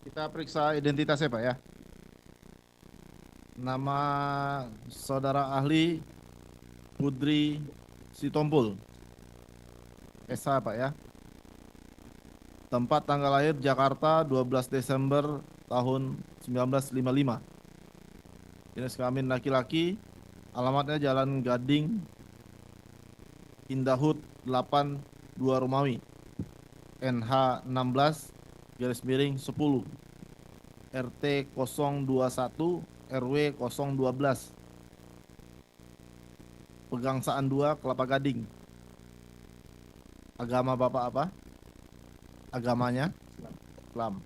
Kita periksa identitasnya Pak ya. Nama saudara ahli Kudri Sitompul. SH Pak ya. Tempat tanggal lahir Jakarta 12 Desember tahun 1955. Jenis kelamin laki-laki. Alamatnya Jalan Gading Indahut 8 2 Romawi. NH 16 garis miring 10. RT 021 RW 012. Pegangsaan 2 Kelapa Gading. Agama Bapak apa? Agamanya Islam.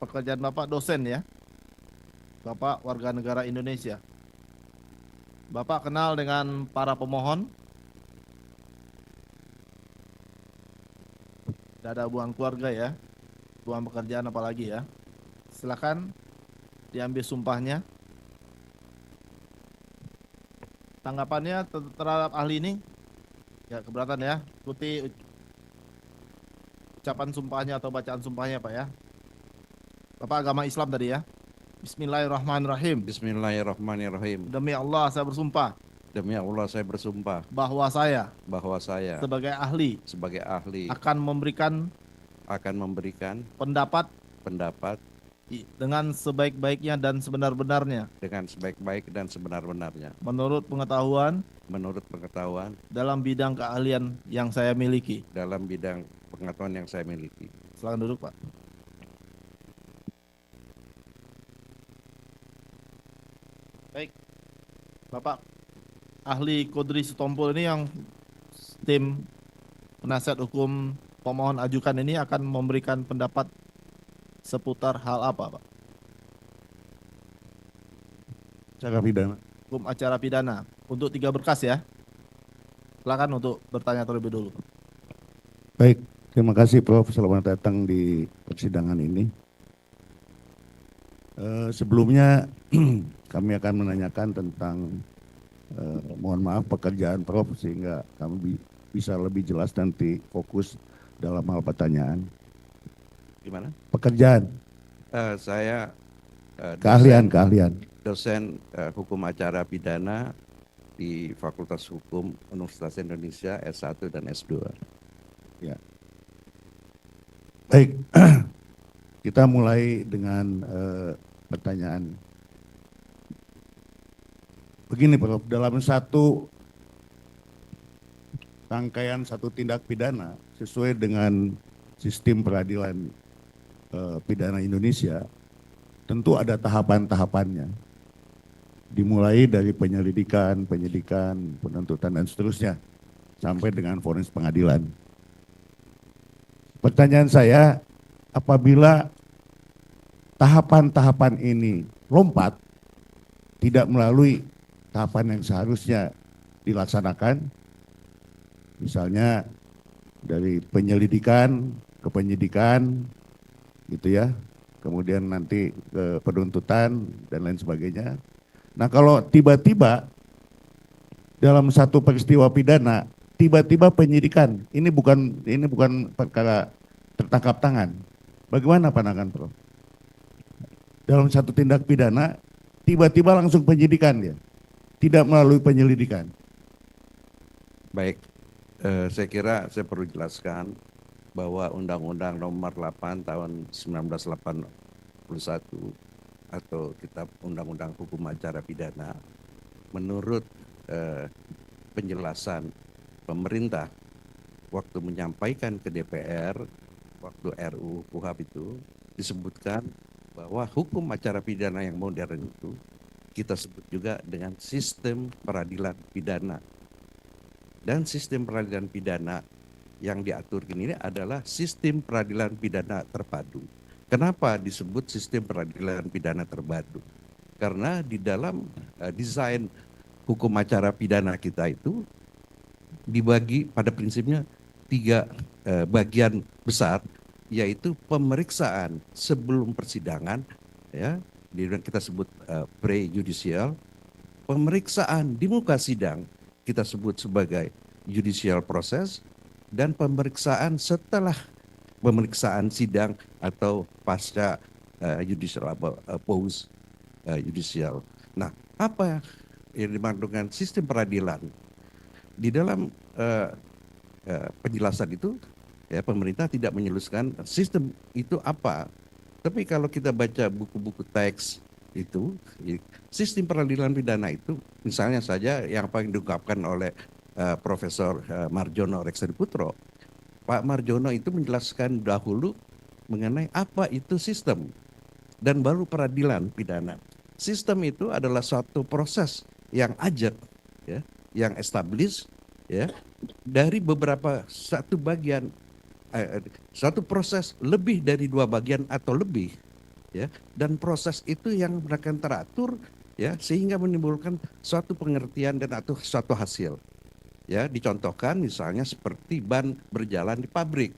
Pekerjaan Bapak dosen ya. Bapak warga negara Indonesia. Bapak kenal dengan para pemohon? Tidak ada hubungan keluarga ya. Hubungan pekerjaan apalagi ya. Silakan diambil sumpahnya. Tanggapannya terhadap ahli ini? Ya keberatan ya. Ikuti ucapan sumpahnya atau bacaan sumpahnya Pak ya. Bapak agama Islam tadi ya. Bismillahirrahmanirrahim. Bismillahirrahmanirrahim. Demi Allah saya bersumpah Demi Allah saya bersumpah bahwa saya bahwa saya sebagai ahli sebagai ahli akan memberikan pendapat pendapat dengan sebaik-baiknya dan sebenar-benarnya dengan sebaik-baik dan sebenar-benarnya menurut pengetahuan dalam bidang keahlian yang saya miliki. bidang pengetahuan yang saya miliki. Silakan duduk Pak. Baik, Bapak ahli Kudri Sitompul ini yang tim penasihat hukum pemohon ajukan ini akan memberikan pendapat seputar hal apa Pak? Acara pidana. Hukum acara pidana untuk 3 berkas ya. Silakan untuk bertanya terlebih dulu. Baik, terima kasih Prof. Selamat datang di persidangan ini. Sebelumnya kami akan menanyakan tentang mohon maaf pekerjaan Prof sehingga kami bisa lebih jelas nanti fokus dalam hal pertanyaan. Gimana? Pekerjaan, Saya keahlian. dosen hukum acara pidana di Fakultas Hukum Universitas Indonesia S1 dan S2. Ya. Baik, kita mulai dengan pertanyaan. Begini Prof, dalam satu rangkaian satu tindak pidana sesuai dengan sistem peradilan pidana Indonesia, tentu ada tahapan-tahapannya. Dimulai dari penyelidikan, penuntutan dan seterusnya sampai dengan vonis pengadilan. Pertanyaan saya, apabila tahapan-tahapan ini lompat, tidak melalui tahapan yang seharusnya dilaksanakan, misalnya dari penyelidikan ke penyidikan, gitu ya, kemudian nanti ke penuntutan dan lain sebagainya. Nah kalau tiba-tiba dalam satu peristiwa pidana, tiba-tiba penyidikan, ini bukan perkara tertangkap tangan. Bagaimana pandangan Prof? Dalam satu tindak pidana, tiba-tiba langsung penyidikan dia, tidak melalui penyelidikan. Baik, saya kira saya perlu jelaskan bahwa Undang-Undang Nomor 8 Tahun 1981 atau Kitab Undang-Undang Hukum Acara Pidana, menurut penjelasan pemerintah waktu menyampaikan ke DPR, waktu RUU KUHP itu disebutkan bahwa hukum acara pidana yang modern itu kita sebut juga dengan sistem peradilan pidana. Dan sistem peradilan pidana yang diatur ini adalah sistem peradilan pidana terpadu. Kenapa disebut sistem peradilan pidana terpadu? Karena di dalam desain hukum acara pidana kita itu dibagi pada prinsipnya 3 bagian besar, yaitu pemeriksaan sebelum persidangan, ya, kita sebut pre-judicial, pemeriksaan di muka sidang kita sebut sebagai judicial process, dan pemeriksaan setelah pemeriksaan sidang atau pasca judicial post judicial. Nah, apa yang dimaksud dengan sistem peradilan? Di dalam penjelasan itu, ya, pemerintah tidak menjelaskan sistem itu apa. Tapi kalau kita baca buku-buku teks itu, sistem peradilan pidana itu, misalnya saja yang paling diungkapkan oleh Profesor Marjono Reksadiputro. Pak Marjono itu menjelaskan dahulu mengenai apa itu sistem dan baru peradilan pidana. Sistem itu adalah suatu proses yang ajak, ya, yang established, ya, dari beberapa satu bagian, satu proses lebih dari dua bagian atau lebih, ya, dan proses itu yang akan teratur, ya, sehingga menimbulkan suatu pengertian dan atau suatu hasil. Ya, dicontohkan misalnya seperti ban berjalan di pabrik.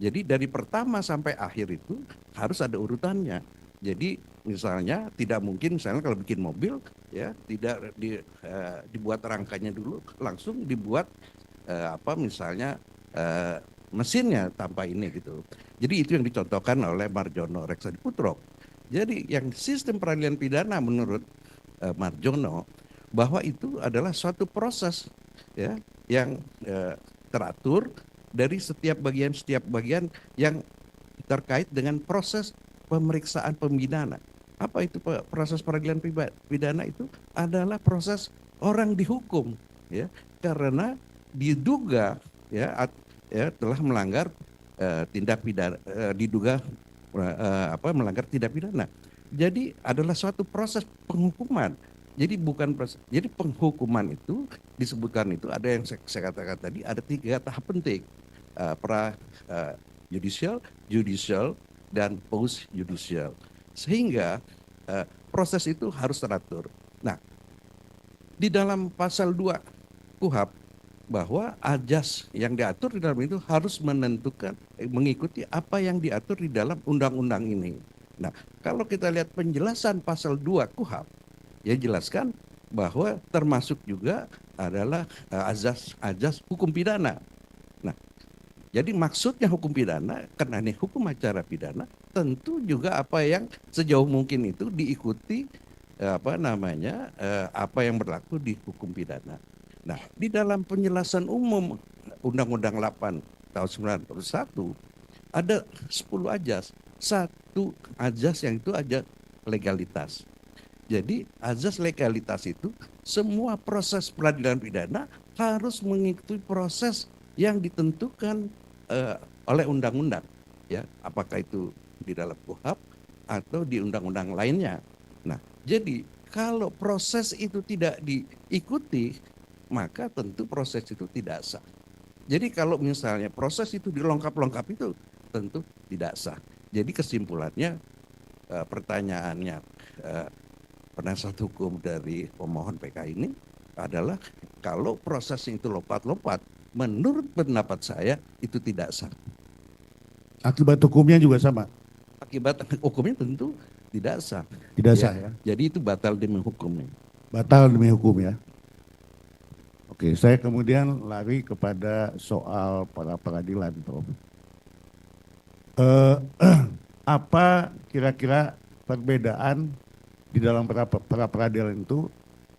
Jadi dari pertama sampai akhir itu harus ada urutannya. Jadi misalnya tidak mungkin misalnya kalau bikin mobil, ya, tidak dibuat rangkanya dulu, langsung dibuat misalnya mesinnya tanpa ini gitu. Jadi itu yang dicontohkan oleh Marjono Reksadiputro. Jadi yang sistem peradilan pidana menurut Marjono bahwa itu adalah suatu proses, ya, yang teratur dari setiap bagian yang terkait dengan proses pemeriksaan pembidana. Apa itu proses peradilan pidana? Itu adalah proses orang dihukum, ya, karena diduga, ya, telah melanggar tindak pidana, diduga melanggar tindak pidana. Jadi adalah suatu proses penghukuman. Jadi bukan proses, jadi penghukuman itu disebutkan itu ada yang saya katakan tadi ada 3 tahap penting, judicial, dan post judicial, sehingga proses itu harus teratur. Nah, di dalam pasal 2 KUHP bahwa ajas yang diatur di dalam itu harus menentukan mengikuti apa yang diatur di dalam undang-undang ini. Nah, kalau kita lihat penjelasan pasal 2 KUHP, ya, jelaskan bahwa termasuk juga adalah azas hukum pidana. Nah, jadi maksudnya hukum pidana karena ini hukum acara pidana, tentu juga apa yang sejauh mungkin itu diikuti apa yang berlaku di hukum pidana. Nah, di dalam penjelasan umum Undang-Undang 8 tahun 1991 ada 10 ajas. Satu ajas yang itu ajas legalitas. Jadi azas legalitas itu semua proses peradilan pidana harus mengikuti proses yang ditentukan oleh undang-undang, ya, apakah itu di dalam KUHP atau di undang-undang lainnya. Nah, jadi kalau proses itu tidak diikuti, maka tentu proses itu tidak sah. Jadi kalau misalnya proses itu dilengkap-lengkap itu tentu tidak sah. Jadi kesimpulannya, pertanyaannya penasihat hukum dari pemohon PK ini adalah kalau prosesnya itu lompat-lompat, menurut pendapat saya itu tidak sah. Akibat hukumnya juga sama. Akibat hukumnya tentu tidak sah. Tidak sah, ya. Jadi itu batal demi hukumnya. Batal demi hukum, ya. Oke, saya kemudian lari kepada soal para peradilan, Prof. Apa kira-kira perbedaan di dalam pra peradilan itu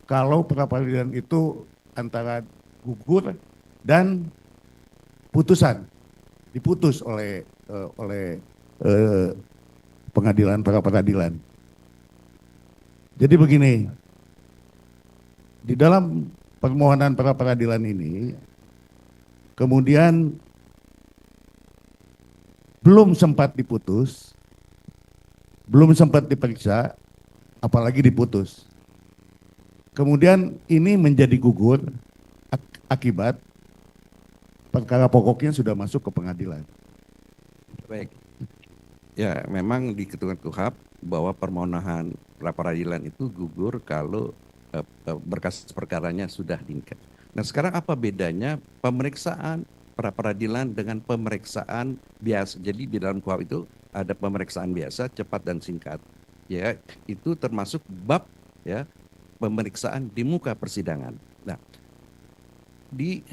kalau pra peradilan itu antara gugur dan putusan, diputus oleh pengadilan pra peradilan. Jadi begini, di dalam permohonan pra peradilan ini kemudian belum sempat diputus, belum sempat diperiksa, apalagi diputus. Kemudian ini menjadi gugur akibat perkara pokoknya sudah masuk ke pengadilan. Baik. Ya, memang di ketentuan KUHP bahwa permohonan pra peradilan itu gugur kalau berkas perkaranya sudah diikat. Nah, sekarang apa bedanya pemeriksaan pra peradilan dengan pemeriksaan biasa? Jadi di dalam KUHP itu ada pemeriksaan biasa, cepat dan singkat. Ya, itu termasuk bab, ya, pemeriksaan di muka persidangan. Nah, di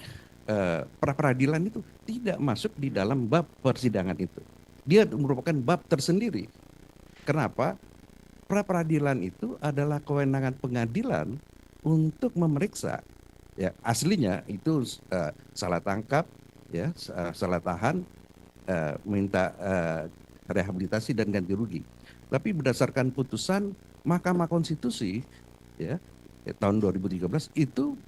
pra peradilan itu tidak masuk di dalam bab persidangan itu. Dia merupakan bab tersendiri. Kenapa? Pra peradilan itu adalah kewenangan pengadilan untuk memeriksa. Ya, aslinya itu salah tangkap, ya, salah tahan, minta rehabilitasi dan ganti rugi. Tapi berdasarkan putusan Mahkamah Konstitusi, ya, tahun 2013 itu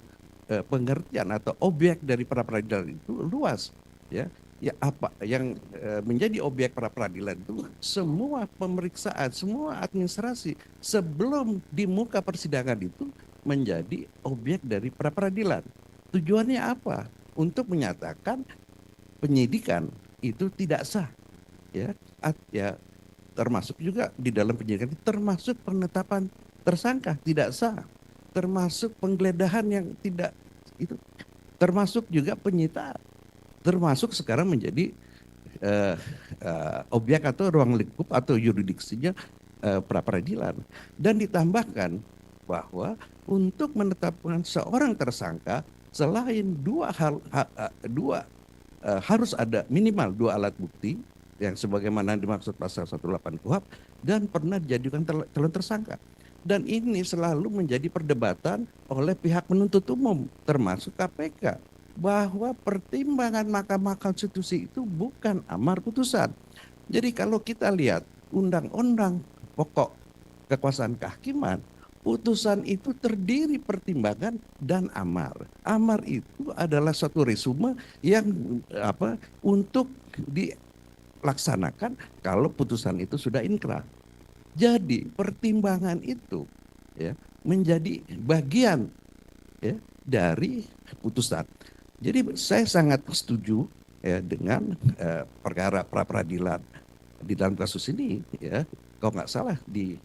pengertian atau objek dari pra peradilan itu luas, ya. Ya, apa yang menjadi objek pra peradilan itu semua pemeriksaan, semua administrasi sebelum di muka persidangan itu menjadi objek dari pra peradilan. Tujuannya apa? Untuk menyatakan penyidikan itu tidak sah, ya. Ya, termasuk juga di dalam penyidikan termasuk penetapan tersangka tidak sah, termasuk penggeledahan yang tidak itu, termasuk juga penyitaan, termasuk sekarang menjadi objek atau ruang lingkup atau yurisdiksinya pra peradilan. Dan ditambahkan bahwa untuk menetapkan seorang tersangka selain harus ada minimal 2 alat bukti yang sebagaimana dimaksud pasal 108 KUHP dan pernah dijadikan calon tersangka. Dan ini selalu menjadi perdebatan oleh pihak penuntut umum termasuk KPK bahwa pertimbangan Mahkamah Konstitusi itu bukan amar putusan. Jadi kalau kita lihat undang-undang pokok kekuasaan kehakiman, putusan itu terdiri pertimbangan dan amar. Amar itu adalah suatu resume yang untuk dilaksanakan kalau putusan itu sudah inkrah. Jadi pertimbangan itu, ya, menjadi bagian, ya, dari putusan. Jadi saya sangat setuju, ya, dengan perkara pra peradilan di dalam kasus ini, ya. Kalau nggak salah di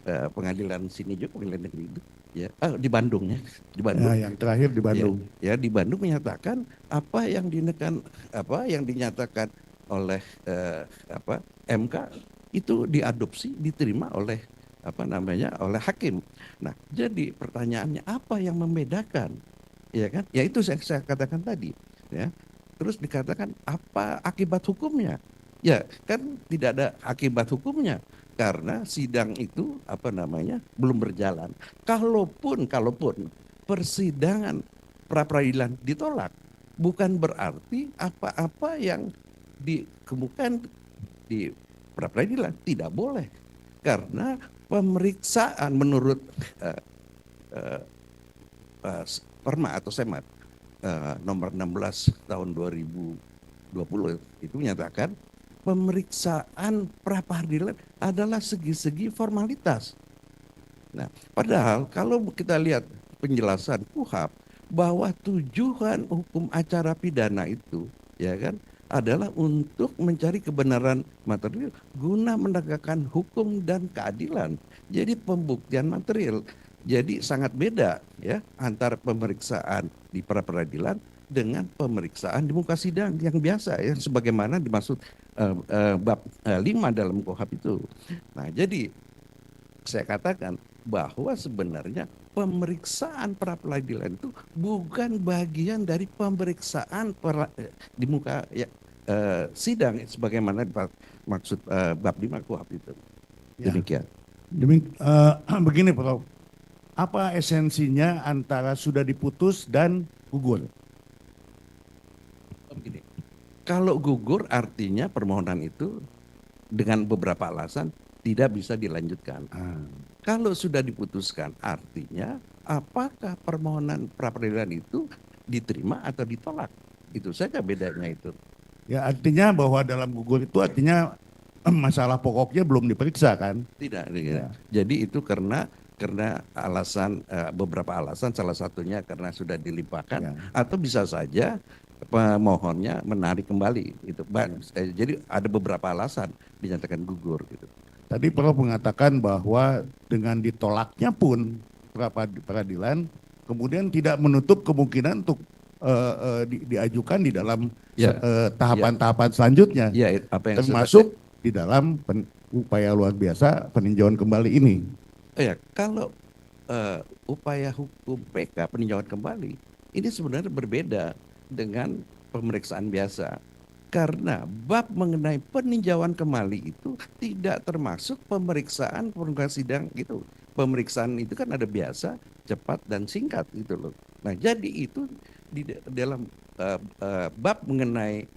pengadilan sini juga, pengadilan negeri itu, ya, di Bandung, ya, di Bandung. Ya, yang terakhir di Bandung. Ya, di Bandung menyatakan apa yang dinyatakan oleh MK itu diadopsi, diterima oleh oleh hakim. Nah, jadi pertanyaannya apa yang membedakan? Ya kan? Ya itu saya katakan tadi, ya. Terus dikatakan apa akibat hukumnya? Ya, kan tidak ada akibat hukumnya karena sidang itu belum berjalan. Kalaupun persidangan pra peradilan ditolak, bukan berarti apa-apa yang dikemukakan di pra peradilan tidak boleh, karena pemeriksaan menurut Perma atau Semat nomor 16 tahun 2020 itu menyatakan pemeriksaan pra peradilan adalah segi-segi formalitas. Nah, padahal kalau kita lihat penjelasan KUHP bahwa tujuan hukum acara pidana itu, ya kan, adalah untuk mencari kebenaran material guna menegakkan hukum dan keadilan. Jadi pembuktian material. Jadi sangat beda, ya, antara pemeriksaan di pra peradilan dengan pemeriksaan di muka sidang yang biasa, ya, sebagaimana dimaksud bab 5 dalam KUHP itu. Nah, jadi saya katakan bahwa sebenarnya pemeriksaan pra peradilan itu bukan bagian dari pemeriksaan di muka, ya, sidang sebagaimana maksud bab 5 KUHP itu. Ya. Demikian. Begini, Prof. Apa esensinya antara sudah diputus dan gugur? Begini, kalau gugur artinya permohonan itu dengan beberapa alasan tidak bisa dilanjutkan. Kalau sudah diputuskan artinya apakah permohonan pra peradilan itu diterima atau ditolak. Itu saja bedanya itu. Ya, artinya bahwa dalam gugur itu artinya masalah pokoknya belum diperiksa, kan? Tidak. Ya. Jadi itu karena alasan, beberapa alasan, salah satunya karena sudah dilimpahkan, Ya. atau bisa saja pemohonnya menarik kembali. Itu, jadi ada beberapa alasan dinyatakan gugur gitu. Tadi Prof mengatakan bahwa dengan ditolaknya pun pra peradilan kemudian tidak menutup kemungkinan untuk diajukan di dalam Ya. tahapan-tahapan selanjutnya, Ya, apa yang termasuk di dalam upaya luar biasa peninjauan kembali ini. ya, kalau upaya hukum PK peninjauan kembali ini sebenarnya berbeda dengan pemeriksaan biasa. Karena bab mengenai peninjauan kembali itu tidak termasuk pemeriksaan permukaan sidang gitu. Pemeriksaan itu kan ada biasa, cepat dan singkat gitu loh. Nah, jadi itu di dalam bab mengenai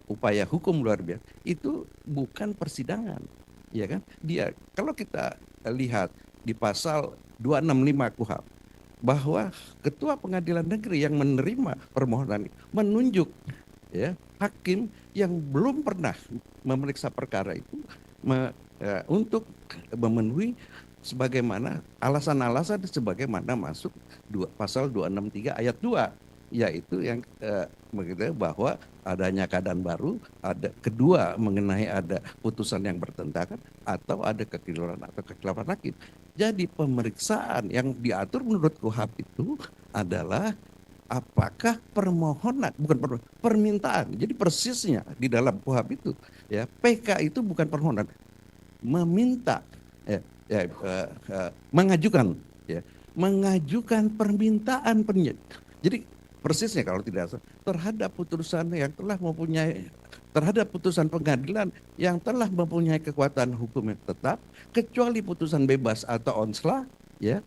upaya hukum luar biasa itu bukan persidangan, ya kan? Dia kalau kita lihat di pasal 265 KUHP bahwa ketua pengadilan negeri yang menerima permohonan menunjuk ya hakim yang belum pernah memeriksa perkara itu untuk memenuhi sebagaimana alasan-alasan sebagaimana masuk pasal 263 ayat 2, yaitu yang mengatakan bahwa adanya keadaan baru, ada kedua mengenai ada putusan yang bertentangan atau ada kekeliruan atau kekeliruan hakim. Jadi pemeriksaan yang diatur menurut KUHP itu adalah apakah permohonan, bukan permintaan. Jadi persisnya di dalam KUHP itu ya, PK itu bukan permohonan, meminta mengajukan ya, mengajukan permintaan jadi persisnya kalau tidak salah terhadap putusan yang telah mempunyai terhadap putusan pengadilan yang telah mempunyai kekuatan hukum yang tetap kecuali putusan bebas atau onslah ya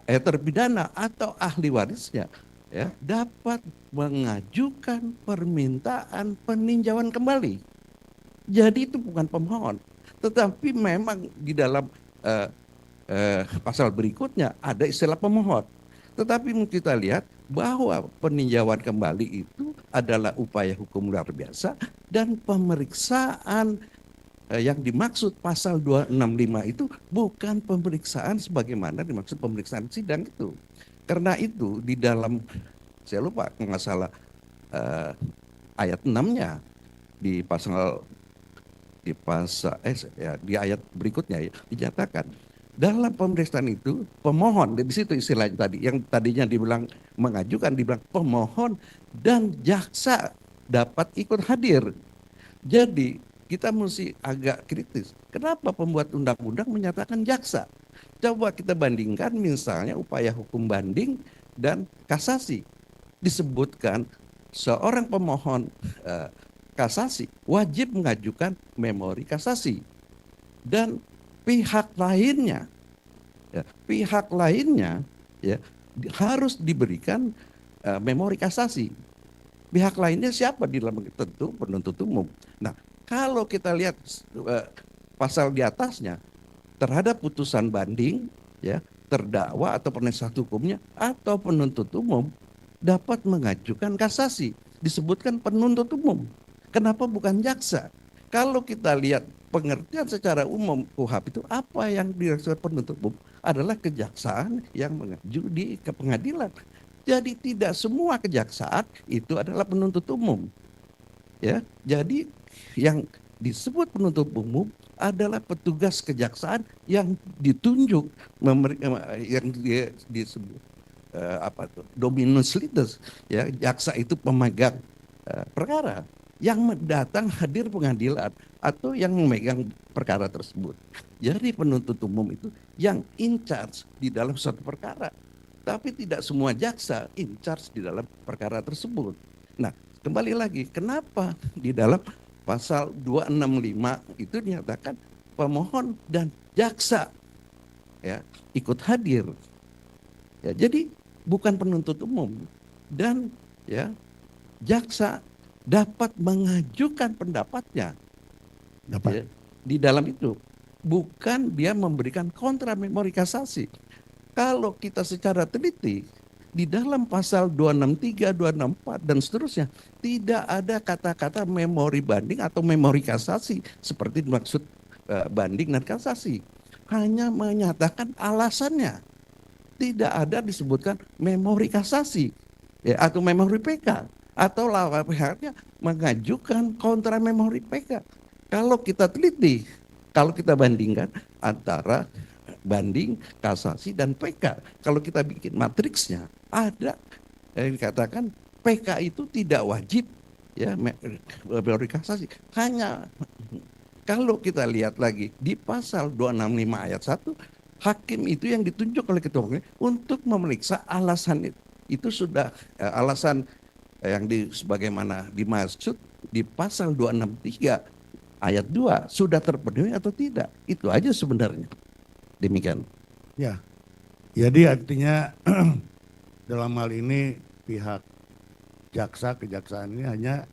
terpidana atau ahli warisnya ya dapat mengajukan permintaan peninjauan kembali. Jadi itu bukan pemohon, tetapi memang di dalam pasal berikutnya ada istilah pemohon. Tetapi kita lihat bahwa peninjauan kembali itu adalah upaya hukum luar biasa dan pemeriksaan yang dimaksud pasal 265 itu bukan pemeriksaan sebagaimana dimaksud pemeriksaan sidang itu. Karena itu di dalam, saya lupa nggak salah ayat 6-nya di pasal di ayat berikutnya ya, dinyatakan dalam pemeriksaan itu pemohon, di situ istilahnya tadi yang tadinya dibilang mengajukan dibilang pemohon dan jaksa dapat ikut hadir. Jadi kita mesti agak kritis. Kenapa pembuat undang-undang menyatakan jaksa? Coba kita bandingkan misalnya upaya hukum banding dan kasasi. Disebutkan seorang pemohon kasasi wajib mengajukan memori kasasi. Dan pihak lainnya ya, harus diberikan memori kasasi. Pihak lainnya siapa di dalam tentu penuntut umum. Nah, kalau kita lihat pasal di atasnya terhadap putusan banding ya, terdakwa atau penasihat hukumnya atau penuntut umum dapat mengajukan kasasi, disebutkan penuntut umum. Kenapa bukan jaksa? Kalau kita lihat pengertian secara umum KUHP itu apa yang dimaksud penuntut umum adalah kejaksaan yang mengaju di ke pengadilan. Jadi tidak semua kejaksaan itu adalah penuntut umum. Ya, jadi yang disebut penuntut umum adalah petugas kejaksaan yang ditunjuk yang disebut dominus litis ya, jaksa itu pemegang perkara yang datang hadir pengadilan atau yang memegang perkara tersebut. Jadi penuntut umum itu yang in charge di dalam suatu perkara. Tapi tidak semua jaksa in charge di dalam perkara tersebut. Nah, kembali lagi, kenapa di dalam pasal 265 itu dinyatakan pemohon dan jaksa ya ikut hadir. Ya, jadi bukan penuntut umum dan ya jaksa dapat mengajukan pendapatnya ya, di dalam itu, bukan dia memberikan kontra memori kasasi. Kalau kita secara teliti di dalam pasal 263, 264 dan seterusnya tidak ada kata-kata memori banding atau memori kasasi seperti dimaksud banding dan kasasi. Hanya menyatakan alasannya. Tidak ada disebutkan memori kasasi ya, atau memori PK. Atau lawan pihaknya mengajukan kontra memori PK. Kalau kita teliti, kalau kita bandingkan antara banding, kasasi, dan PK. Kalau kita bikin matriksnya, ada yang dikatakan PK itu tidak wajib ya memori kasasi. Hanya kalau kita lihat lagi di pasal 265 ayat 1, hakim itu yang ditunjuk oleh ketua umum untuk memeriksa alasan itu. itu sudah alasan yang sebagaimana dimaksud di pasal 263 ayat 2 sudah terpenuhi atau tidak. Itu aja sebenarnya. Demikian. Ya, jadi artinya dalam hal ini pihak kejaksaan ini hanya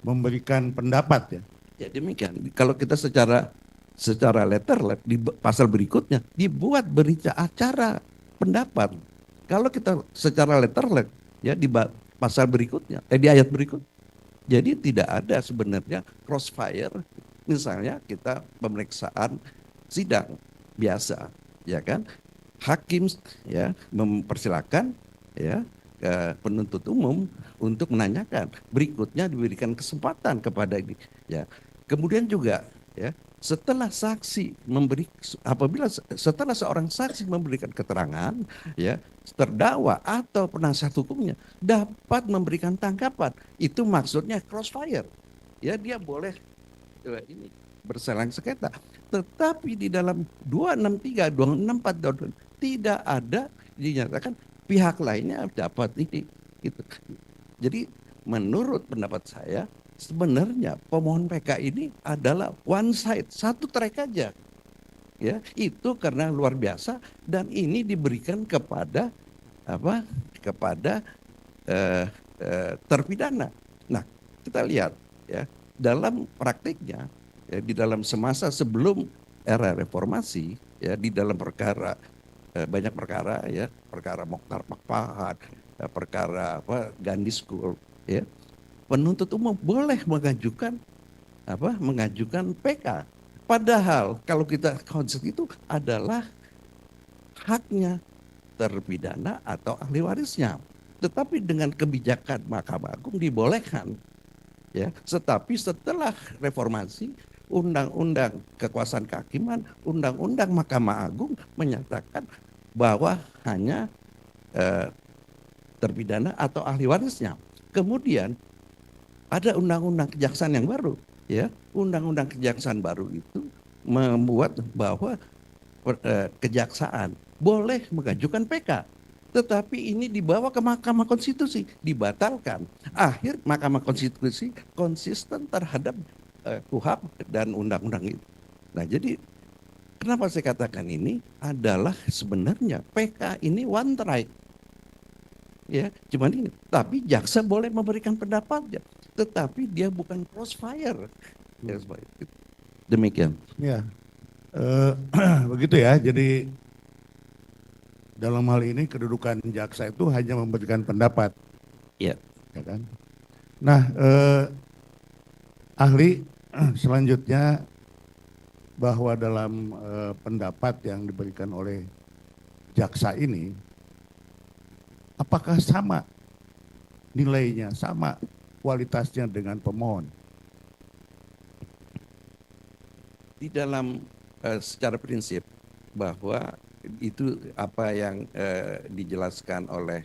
memberikan pendapat ya. Ya demikian. Kalau kita secara letterlet di pasal berikutnya dibuat berita acara pendapat. Kalau kita secara letterlet ya di pasal berikutnya, di ayat berikut. Jadi tidak ada sebenarnya crossfire. Misalnya kita pemeriksaan sidang biasa, ya kan? Hakim ya mempersilakan ya penuntut umum untuk menanyakan. Berikutnya diberikan kesempatan kepada ini. Ya, kemudian juga ya setelah setelah seorang saksi memberikan keterangan, ya terdakwa atau penasihat hukumnya dapat memberikan tanggapan. Itu maksudnya crossfire. Ya dia boleh ini berselang sengketa. Tetapi di dalam 263, 264 tidak ada dinyatakan pihak lainnya dapat ini. Gitu. Jadi menurut pendapat saya sebenarnya pemohon PK ini adalah one side, satu track aja. Ya, itu karena luar biasa dan ini diberikan kepada apa? Kepada terpidana. Nah, kita lihat ya, dalam praktiknya ya, di dalam semasa sebelum era reformasi ya di dalam perkara banyak perkara ya, perkara Mokhtar Pakpahan, perkara Gandhi School ya. Penuntut umum boleh mengajukan PK. Padahal kalau kita konsep itu adalah haknya terpidana atau ahli warisnya. Tetapi dengan kebijakan Mahkamah Agung dibolehkan. Ya, tetapi setelah reformasi, Undang-Undang Kekuasaan Kehakiman, Undang-Undang Mahkamah Agung menyatakan bahwa hanya terpidana atau ahli warisnya. Kemudian ada Undang-Undang Kejaksaan yang baru, ya. Undang-Undang Kejaksaan baru itu membuat bahwa kejaksaan boleh mengajukan PK. Tetapi ini dibawa ke Mahkamah Konstitusi, dibatalkan. Akhir Mahkamah Konstitusi konsisten terhadap KUHP dan undang-undang itu. Nah, jadi kenapa saya katakan ini adalah sebenarnya PK ini one right. Ya, cuman ini. Tapi jaksa boleh memberikan pendapatnya, tetapi dia bukan crossfire. Ya, demikian. Ya, begitu ya. Jadi dalam hal ini kedudukan jaksa itu hanya memberikan pendapat, Ya. ya kan? Nah, ahli selanjutnya bahwa dalam pendapat yang diberikan oleh jaksa ini, apakah sama nilainya, sama kualitasnya dengan pemohon? Di dalam secara prinsip bahwa itu apa yang dijelaskan oleh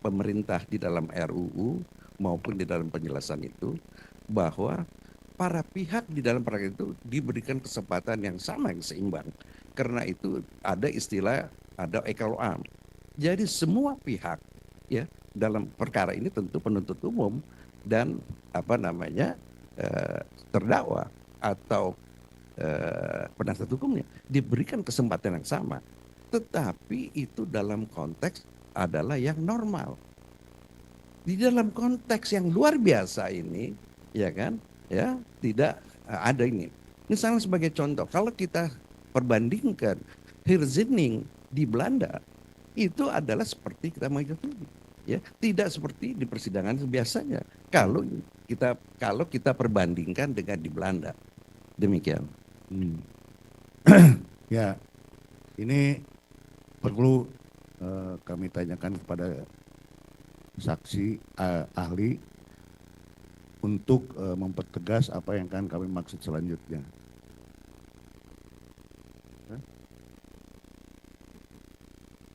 pemerintah di dalam RUU maupun di dalam penjelasan itu, bahwa para pihak di dalam perkara itu diberikan kesempatan yang sama, yang seimbang. Karena itu ada istilah, ada equal. Jadi semua pihak ya dalam perkara ini tentu penuntut umum dan terdakwa atau penasihat hukumnya diberikan kesempatan yang sama. Tetapi itu dalam konteks adalah yang normal. Di dalam konteks yang luar biasa ini, ya kan, ya tidak ada ini. Misalnya sebagai contoh, kalau kita perbandingkan herziening di Belanda, itu adalah seperti kita mengikuti, ya, tidak seperti di persidangan biasanya. Kalau kita perbandingkan dengan di Belanda, demikian. Ya, ini perlu kami tanyakan kepada saksi ahli untuk mempertegas apa yang akan kami maksud selanjutnya.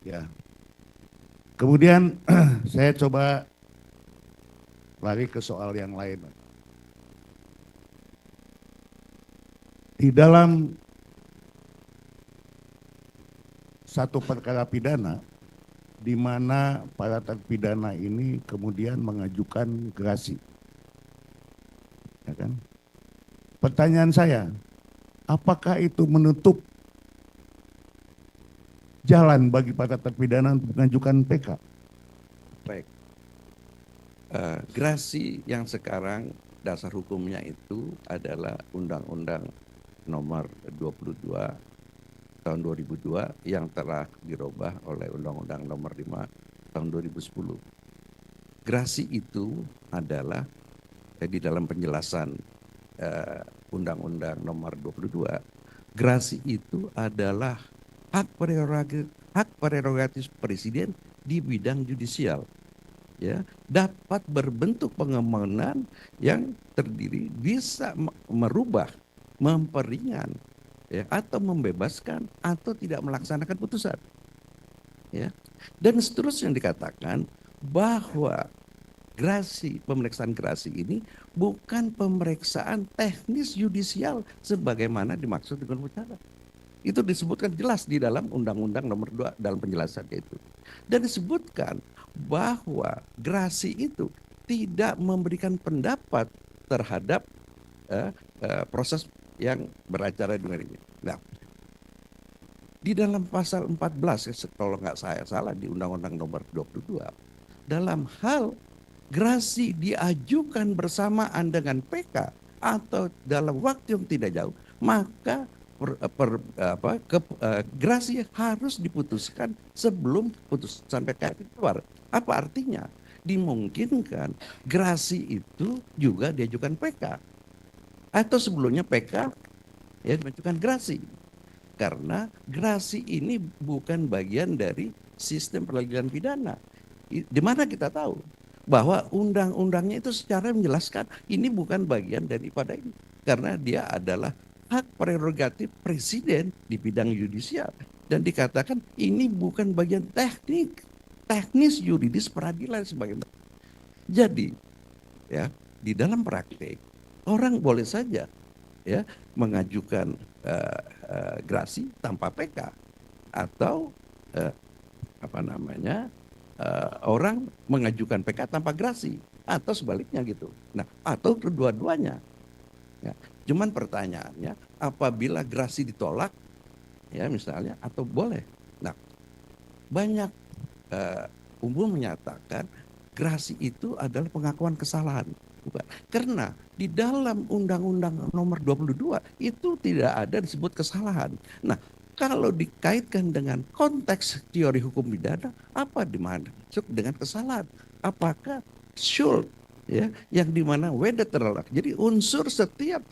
Ya. Kemudian saya coba lari ke soal yang lain. Di dalam satu perkara pidana di mana para terpidana ini kemudian mengajukan gerasi. Ya kan? Pertanyaan saya, apakah itu menutup jalan bagi para terpidana untuk mengajukan PK? Baik. Gerasi yang sekarang dasar hukumnya itu adalah Undang-Undang Nomor 22 tahun 2002 yang telah dirubah oleh Undang-Undang Nomor 5 tahun 2010. Gerasi itu adalah di dalam penjelasan Undang-Undang Nomor 22, gerasi itu adalah hak prerogatif presiden di bidang judisial, ya, dapat berbentuk pengamanan yang terdiri bisa merubah, memperingan, ya, atau membebaskan atau tidak melaksanakan putusan, ya. Dan seterusnya dikatakan bahwa gerasi, pemeriksaan gerasi ini bukan pemeriksaan teknis yudisial sebagaimana dimaksud dengan perkara. Itu disebutkan jelas di dalam Undang-Undang Nomor 2 dalam penjelasannya itu. Dan disebutkan bahwa gerasi itu tidak memberikan pendapat terhadap proses yang beracara dengan ini. Nah, di dalam pasal 14, kalau nggak saya salah, di Undang-Undang Nomor 22, dalam hal gerasi diajukan bersamaan dengan PK atau dalam waktu yang tidak jauh, maka gerasi harus diputuskan sebelum putusan PK itu keluar. Apa artinya? Dimungkinkan gerasi itu juga diajukan PK atau sebelumnya PK ya mengajukan gerasi, karena gerasi ini bukan bagian dari sistem peradilan pidana. Di mana kita tahu bahwa undang-undangnya itu secara menjelaskan ini bukan bagian daripada ini, karena dia adalah hak prerogatif presiden di bidang yudisial, dan dikatakan ini bukan bagian teknis yuridis peradilan sebagaimana. Jadi ya, di dalam praktik orang boleh saja ya mengajukan gerasi tanpa PK, atau orang mengajukan PK tanpa gerasi, atau sebaliknya gitu. Nah, atau kedua-duanya. Ya. Cuman pertanyaannya, apabila gerasi ditolak, ya misalnya, atau boleh. Nah, banyak umum menyatakan gerasi itu adalah pengakuan kesalahan. Bukan. Karena di dalam Undang-Undang Nomor 22 itu tidak ada disebut kesalahan. Nah, kalau dikaitkan dengan konteks teori hukum pidana, apa dimaksud dengan kesalahan? Apakah should, ya, yang dimana whether terlalu. Jadi unsur setiap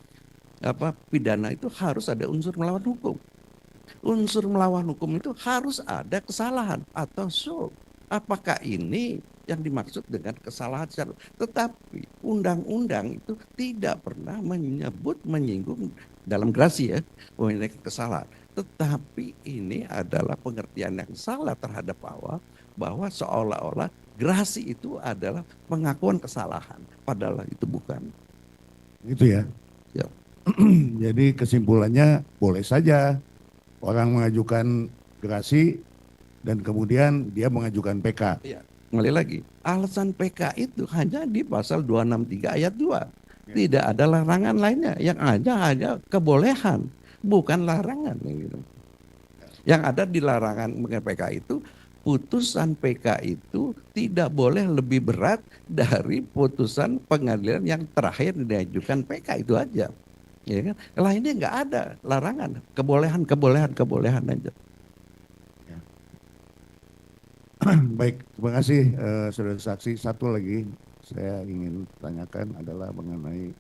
pidana itu harus ada unsur melawan hukum. Unsur melawan hukum itu harus ada kesalahan atau should. Apakah ini yang dimaksud dengan kesalahan? Tetapi undang-undang itu tidak pernah menyinggung dalam gerasi ya mengenai kesalahan. Tetapi ini adalah pengertian yang salah terhadap bahwa seolah-olah gerasi itu adalah pengakuan kesalahan, padahal itu bukan. Gitu ya. Ya. Jadi kesimpulannya boleh saja orang mengajukan gerasi dan kemudian dia mengajukan PK. Ya. Kembali lagi, alasan PK itu hanya di pasal 263 ayat 2. Ya. Tidak ada larangan lainnya, yang ada hanya kebolehan, bukan larangan. Gitu. Yang ada di larangan mengenai PK itu, putusan PK itu tidak boleh lebih berat dari putusan pengadilan yang terakhir diajukan PK, itu aja. Ya kan? Lainnya nggak ada larangan, kebolehan aja. Ya. Baik, terima kasih saudara saksi. Satu lagi saya ingin tanyakan adalah mengenai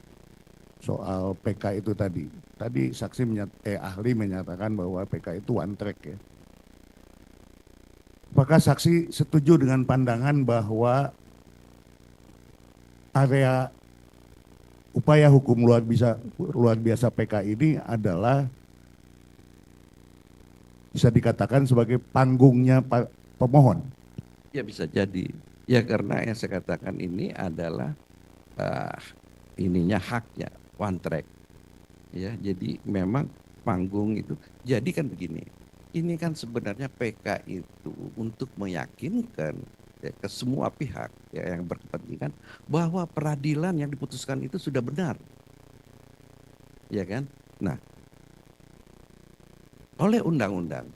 soal PK itu tadi. Tadi saksi ahli menyatakan bahwa PK itu one track ya. Apakah saksi setuju dengan pandangan bahwa area upaya hukum luar biasa PK ini adalah bisa dikatakan sebagai panggungnya pemohon? Ya bisa jadi. Ya karena yang saya katakan ini adalah haknya one track. Ya, jadi memang panggung itu. Jadi kan begini. ini kan sebenarnya PK itu untuk meyakinkan ya, ke semua pihak ya, yang berkepentingan bahwa peradilan yang diputuskan itu sudah benar, ya kan? Nah, oleh undang-undang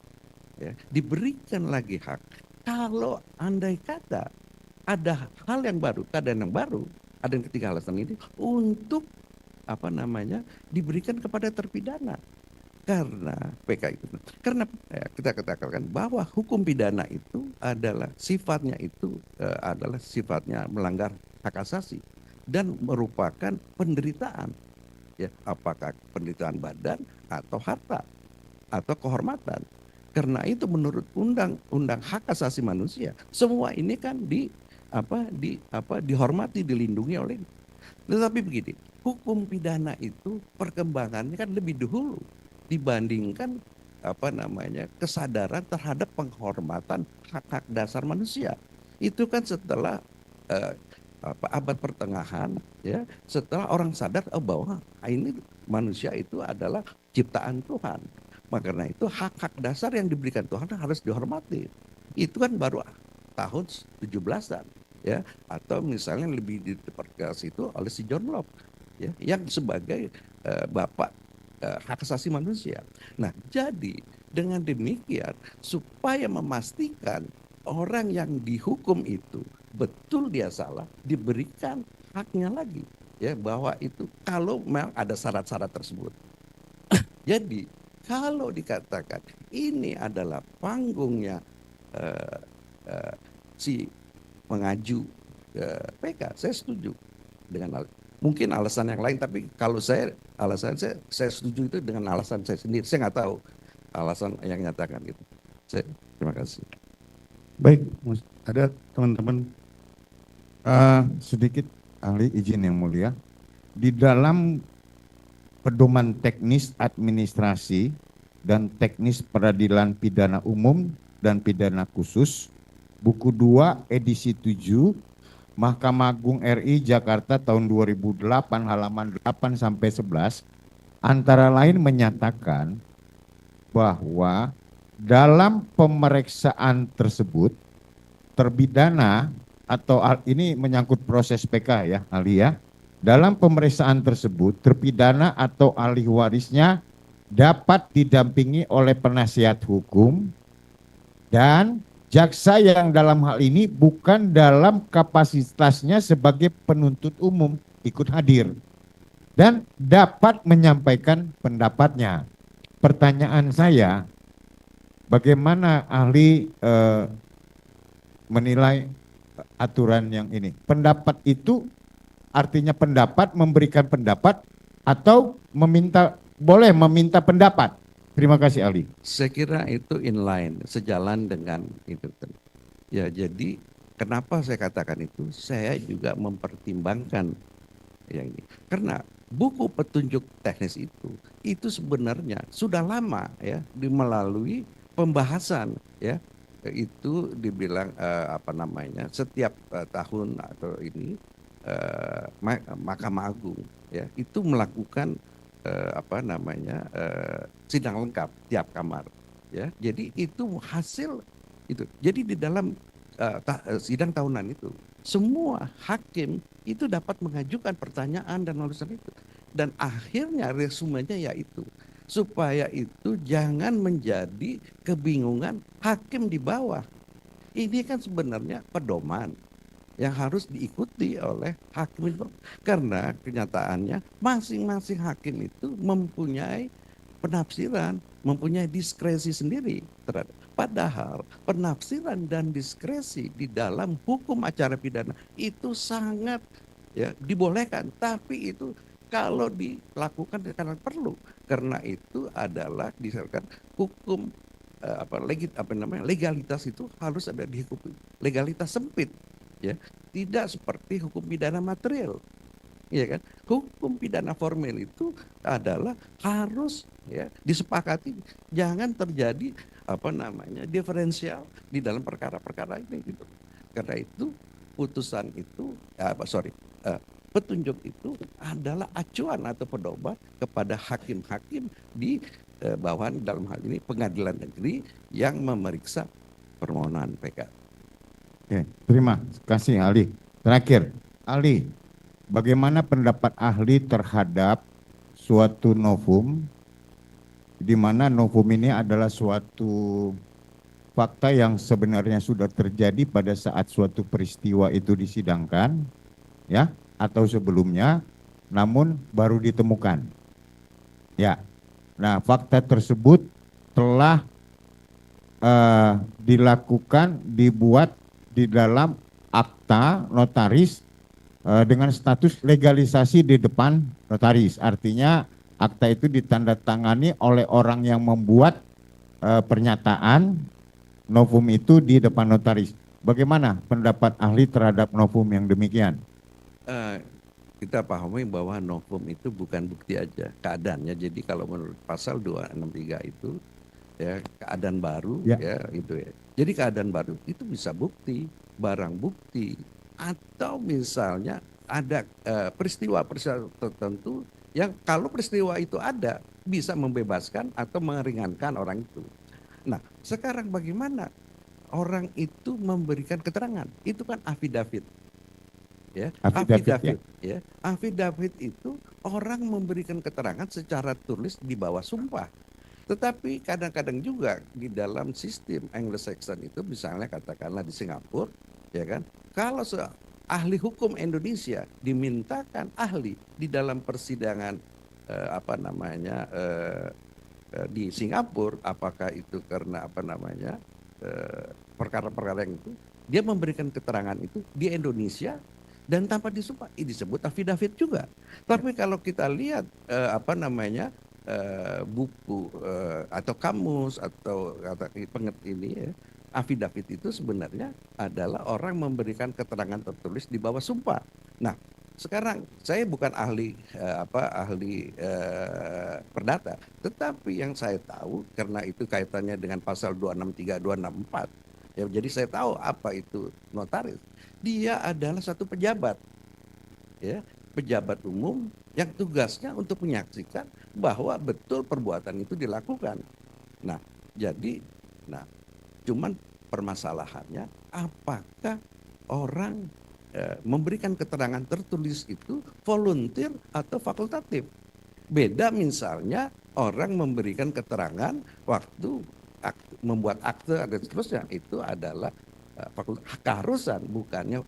ya, diberikan lagi hak kalau andai kata ada hal yang baru, keadaan yang baru, ada yang ketiga alasan ini untuk apa namanya diberikan kepada terpidana. Karena PK itu, karena kita katakan bahwa hukum pidana itu adalah sifatnya adalah sifatnya melanggar hak asasi dan merupakan penderitaan, ya apakah penderitaan badan atau harta atau kehormatan. Karena itu menurut undang-undang hak asasi manusia, semua ini kan dihormati, dilindungi oleh. Tetapi begini, hukum pidana itu perkembangannya kan lebih dahulu dibandingkan kesadaran terhadap penghormatan hak-hak dasar manusia. Itu kan setelah abad pertengahan, ya, setelah orang sadar bahwa ini manusia itu adalah ciptaan Tuhan. Maka karena itu hak-hak dasar yang diberikan Tuhan harus dihormati. Itu kan baru tahun 17-an. Ya, atau misalnya lebih dipertegas itu oleh si John Locke, ya, yang sebagai bapak hak asasi manusia. Nah, jadi dengan demikian supaya memastikan orang yang dihukum itu betul dia salah, diberikan haknya lagi, ya, bahwa itu kalau memang ada syarat-syarat tersebut. Jadi kalau dikatakan ini adalah panggungnya si mengaju ke PK, saya setuju dengan mungkin alasan yang lain, tapi kalau saya setuju itu dengan alasan saya sendiri. Saya nggak tahu alasan yang nyatakan itu. Terima kasih. Baik, ada teman-teman sedikit ahli izin yang mulia. Di dalam pedoman teknis administrasi dan teknis peradilan pidana umum dan pidana khusus, buku 2 edisi 7 Mahkamah Agung RI Jakarta tahun 2008 halaman 8 sampai 11 antara lain menyatakan bahwa dalam pemeriksaan tersebut terpidana atau ini menyangkut proses PK ya ahli ya. Dalam pemeriksaan tersebut terpidana atau ahli warisnya dapat didampingi oleh penasihat hukum dan jaksa yang dalam hal ini bukan dalam kapasitasnya sebagai penuntut umum ikut hadir dan dapat menyampaikan pendapatnya. Pertanyaan saya, bagaimana ahli menilai aturan yang ini? Pendapat itu artinya pendapat, memberikan pendapat atau boleh meminta pendapat? Terima kasih ahli. Saya kira itu inline, sejalan dengan itu. Ya, jadi kenapa saya katakan itu? Saya juga mempertimbangkan yang ini. Karena buku petunjuk teknis itu sebenarnya sudah lama ya melalui pembahasan ya. Itu dibilang setiap tahun atau ini Mahkamah Agung ya itu melakukan sidang lengkap tiap kamar ya. Jadi itu hasil itu. Jadi di dalam sidang tahunan itu semua hakim itu dapat mengajukan pertanyaan dan alasan itu, dan akhirnya resumenya yaitu supaya itu jangan menjadi kebingungan hakim di bawah. Ini kan sebenarnya pedoman yang harus diikuti oleh hakim itu, karena kenyataannya masing-masing hakim itu mempunyai penafsiran, mempunyai diskresi sendiri terhadap. Padahal penafsiran dan diskresi di dalam hukum acara pidana itu sangat ya dibolehkan, tapi itu kalau dilakukan karena perlu, karena itu adalah disebutkan hukum legalitas itu harus ada di hukum legalitas sempit. Ya, tidak seperti hukum pidana material, ya kan? Hukum pidana formil itu adalah harus ya disepakati, jangan terjadi diferensial di dalam perkara-perkara ini gitu. Karena itu putusan itu petunjuk itu adalah acuan atau pedoman kepada hakim-hakim di bawahan, dalam hal ini pengadilan negeri yang memeriksa permohonan PK. Oke, terima kasih ahli. Terakhir, ahli, bagaimana pendapat ahli terhadap suatu novum, di mana novum ini adalah suatu fakta yang sebenarnya sudah terjadi pada saat suatu peristiwa itu disidangkan, ya, atau sebelumnya, namun baru ditemukan. Ya, nah fakta tersebut telah dibuat di dalam akta notaris dengan status legalisasi di depan notaris. Artinya akta itu ditandatangani oleh orang yang membuat pernyataan novum itu di depan notaris. Bagaimana pendapat ahli terhadap novum yang demikian? Kita pahami bahwa novum itu bukan bukti aja, keadaannya. Jadi kalau menurut pasal 263 itu ya keadaan baru ya itu ya. Jadi keadaan baru itu bisa bukti, barang bukti, atau misalnya ada peristiwa tertentu yang kalau peristiwa itu ada bisa membebaskan atau meringankan orang itu. Nah, sekarang bagaimana orang itu memberikan keterangan? Itu kan afidavit. Ya, afidavit ya. Afidavit itu orang memberikan keterangan secara tulis di bawah sumpah. Tetapi kadang-kadang juga di dalam sistem Anglo-Saxon itu, misalnya katakanlah di Singapura, ya kan, kalau ahli hukum Indonesia dimintakan ahli di dalam persidangan di Singapura, apakah itu karena perkara-perkara yang itu, dia memberikan keterangan itu di Indonesia dan tanpa disumpah, ini disebut afidavit juga. Tapi kalau kita lihat buku atau kamus atau kata pengerti ini ya, afidavit itu sebenarnya adalah orang memberikan keterangan tertulis di bawah sumpah. Nah, sekarang saya bukan ahli perdata, tetapi yang saya tahu karena itu kaitannya dengan pasal 263 264. Ya, jadi saya tahu apa itu notaris. Dia adalah satu pejabat. Ya, pejabat umum yang tugasnya untuk menyaksikan bahwa betul perbuatan itu dilakukan. Nah, cuman permasalahannya apakah orang memberikan keterangan tertulis itu volunteer atau fakultatif. Beda misalnya orang memberikan keterangan waktu membuat akte dan seterusnya, itu adalah keharusan, bukannya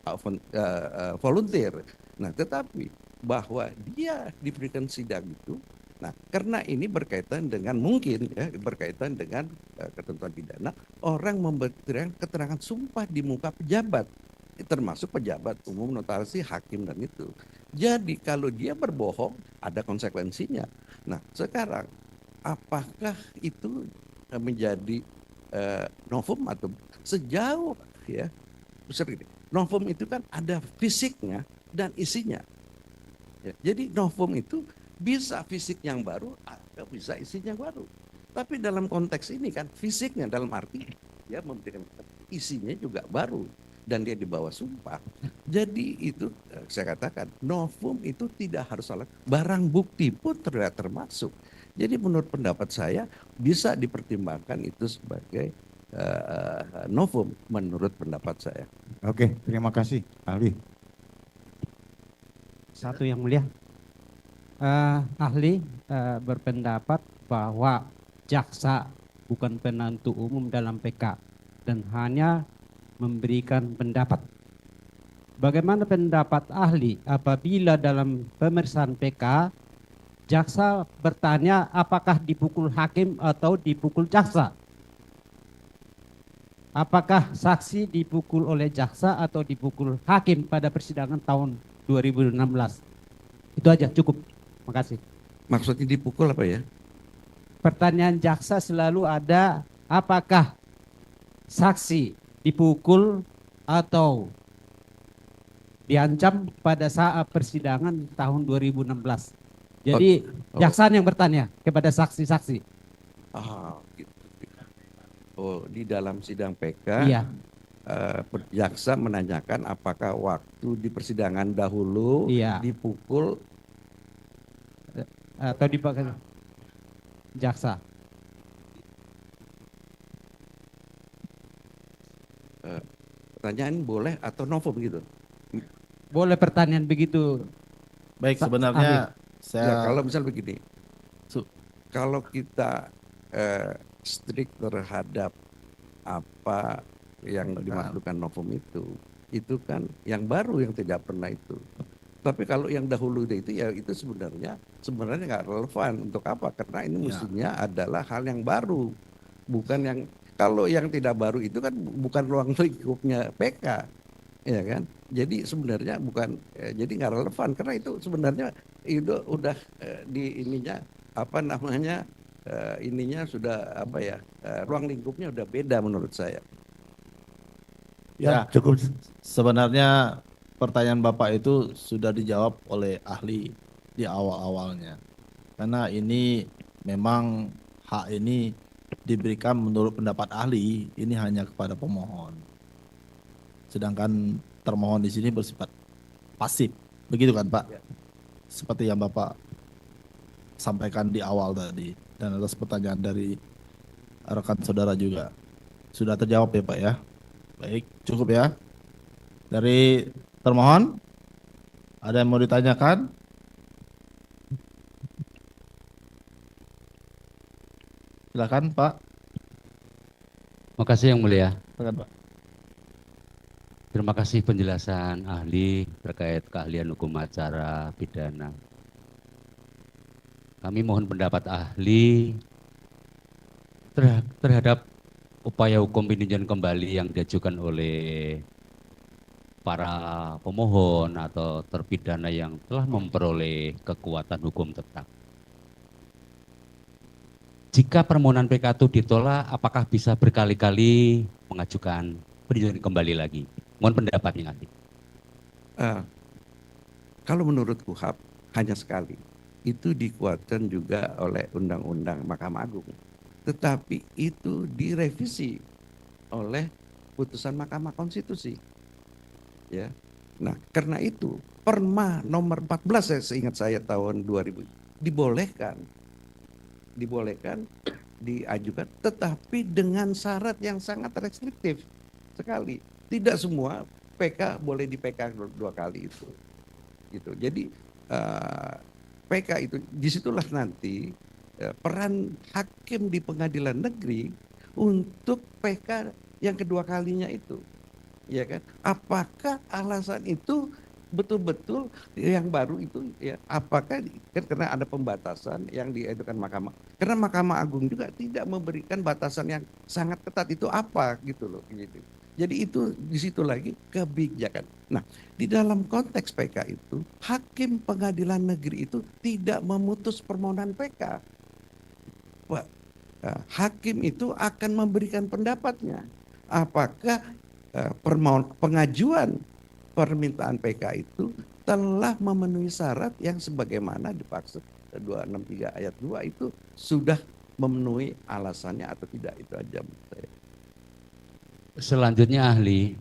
volunteer. Nah, tetapi bahwa dia diberikan sidang itu, nah karena ini berkaitan dengan berkaitan dengan ketentuan pidana, orang memberikan keterangan sumpah di muka pejabat, termasuk pejabat umum, notaris, hakim dan itu. Jadi kalau dia berbohong ada konsekuensinya. Nah, sekarang apakah itu menjadi novum atau sejauh ya novum itu kan ada fisiknya dan isinya. Ya, jadi novum itu bisa fisik yang baru atau bisa isinya baru. Tapi dalam konteks ini kan fisiknya dalam arti dia memberikan isinya juga baru dan dia di bawah sumpah. Jadi itu saya katakan novum itu tidak harus salah, barang bukti pun termasuk. Jadi menurut pendapat saya bisa dipertimbangkan itu sebagai novum menurut pendapat saya. Oke, terima kasih ahli. Satu yang mulia, ahli berpendapat bahwa jaksa bukan penentu umum dalam PK dan hanya memberikan pendapat. Bagaimana pendapat ahli apabila dalam pemeriksaan PK jaksa bertanya apakah dipukul hakim atau dipukul jaksa? Apakah saksi dipukul oleh jaksa atau dipukul hakim pada persidangan tahun 2016? Itu aja, cukup. Makasih. Maksudnya dipukul apa ya? Pertanyaan jaksa selalu ada, apakah saksi dipukul atau diancam pada saat persidangan tahun 2016. Jadi jaksa yang bertanya kepada saksi-saksi. Gitu. Oh, di dalam sidang PK Iya. jaksa menanyakan apakah waktu di persidangan dahulu Iya. dipukul Atau dipakai jaksa. pertanyaan boleh atau novo begitu. Boleh pertanyaan begitu. Baik, Ahli. sebenarnya Ya, saya kalau misal begini, Su- kalau kita strict terhadap apa yang dimaksudkan novum itu kan yang baru yang tidak pernah itu. Tapi kalau yang dahulu itu ya itu sebenarnya nggak relevan untuk apa? Karena ini Ya. mestinya adalah hal yang baru, bukan yang kalau yang tidak baru itu kan bukan ruang lingkupnya PK, ya kan? Jadi sebenarnya bukan, jadi nggak relevan karena itu sebenarnya itu udah di ininya apa namanya ininya sudah apa ya ruang lingkupnya udah beda menurut saya. Ya, Ya. cukup. sebenarnya pertanyaan Bapak itu sudah dijawab oleh ahli di awal-awalnya. Karena ini memang hak ini diberikan menurut pendapat ahli, ini hanya kepada pemohon. Sedangkan termohon di sini bersifat pasif. Begitu kan, Pak? Ya. Seperti yang Bapak sampaikan di awal tadi dan atas pertanyaan dari rekan saudara juga. Sudah terjawab ya, Pak ya? Baik, cukup ya. Dari termohon, ada yang mau ditanyakan? Silakan, Pak. Makasih Yang Mulia. Silakan, Pak. Terima kasih penjelasan ahli terkait keahlian hukum acara pidana. Kami mohon pendapat ahli terhadap upaya hukum peninjauan kembali yang diajukan oleh para pemohon atau terpidana yang telah memperoleh kekuatan hukum tetap. Jika permohonan PK itu ditolak, apakah bisa berkali-kali mengajukan peninjauan kembali lagi? Mohon pendapatnya ahli. Kalau menurut KUHAP hanya sekali. Itu dikuatkan juga oleh Undang-Undang Mahkamah Agung. Tetapi itu direvisi oleh putusan Mahkamah Konstitusi. Ya. Nah, karena itu Perma nomor 14 saya seingat saya tahun 2000 dibolehkan diajukan tetapi dengan syarat yang sangat restriktif sekali. Tidak semua PK boleh di PK dua kali itu. Gitu. Jadi PK itu disitulah nanti peran hakim di pengadilan negeri untuk PK yang kedua kalinya itu. Ya kan? Apakah alasan itu betul-betul yang baru itu ya apakah kan karena ada pembatasan yang diajukan Mahkamah karena Mahkamah Agung juga tidak memberikan batasan yang sangat ketat itu apa gitu loh gitu. Jadi itu di situ lagi kebijakan. Nah, di dalam konteks PK itu hakim pengadilan negeri itu tidak memutus permohonan PK. Hakim itu akan memberikan pendapatnya apakah pengajuan permintaan PK itu telah memenuhi syarat yang sebagaimana dimaksud 263 ayat 2 itu sudah memenuhi alasannya atau tidak, itu aja menurut saya. Selanjutnya ahli,